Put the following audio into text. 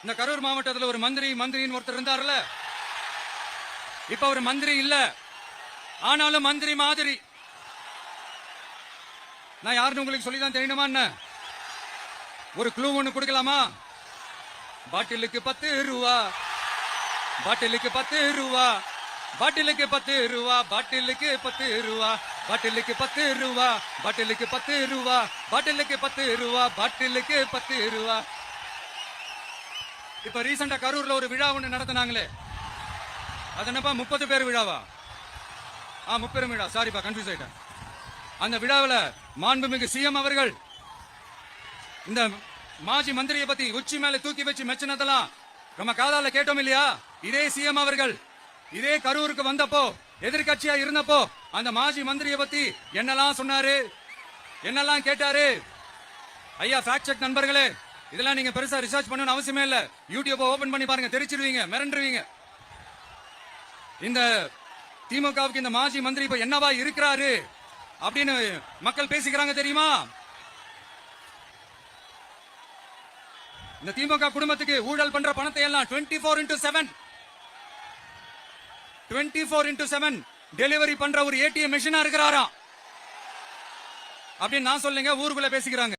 இந்த கரூர் மாவட்டத்தில் ஒரு மந்திரின்னு ஒருத்தர் இருந்தார்ல, இப்ப ஒரு மந்திரி இல்ல, ஆனாலும் மந்திரி மாதிரி. நான் யாருன்னு உங்களுக்கு சொல்லிதான் தெரியணுமா என்ன? ஒரு க்ளூ ஒண்ணு கொடுக்கலாமா? பாட்டிலுக்கு 10 ரூபா, பாட்டிலுக்கு 10 ரூபா, பாட்டிலுக்கு 10 ரூபா, பாட்டிலுக்கு 10 ரூபா, பாட்டிலுக்கு 10 ரூபா, பாட்டிலுக்கு 10 ரூபா, பாட்டிலுக்கு 10 ரூபா, பாட்டிலுக்கு 10 ரூபா. இப்ப ரீசெண்டா கரூர்ல ஒரு விழா ஒண்ணு நடத்தினாங்களே, அது என்னப்பா 30 பேர் விழாவா? 30 விழா, சாரிப்பா கன்ஃபியூஸ் ஆயிட்டேன். அந்த விழாவில் மாண்புமிகு சிஎம் அவர்கள் இந்த மாஜி மந்திரியை பத்தி உச்சி மேல தூக்கி வச்சு மெச்சினதெல்லாம் நம்ம காதால கேட்டோம் இல்லையா? இதே சிஎம் அவர்கள் இதே கரூருக்கு வந்தப்போ, எதிர்கட்சியா இருந்தப்போ, அந்த மாஜி மந்திரியை பத்தி என்னெல்லாம் சொன்னாரு, என்னெல்லாம் கேட்டாரு. ஐயா ஃபேக்ட் செக் நண்பர்களே, இதெல்லாம் நீங்க பெருசா ரிசர்ச் பண்ணணும்னு அவசியமே இல்ல. யூடியூப் ஓபன் பண்ணி பாருங்க, தெரிச்சிருவீங்க, மிரண்டுருவீங்க. இந்த திமுகவுக்கு இந்த மாஜி மந்திரி இப்ப என்னவா இருக்கிறாரு அப்படின்னு மக்கள் பேசிக்கிறாங்க தெரியுமா? இந்த திமுக குடும்பத்துக்கு ஊழல் பண்ற பணத்தை எல்லாம் 24x7 டெலிவரி பண்ற ஒரு ஏடிஎம் மெஷினா இருக்கிறாராம் அப்படின்னு நான் சொல்லுங்க, ஊருக்குள்ள பேசிக்கிறாங்க.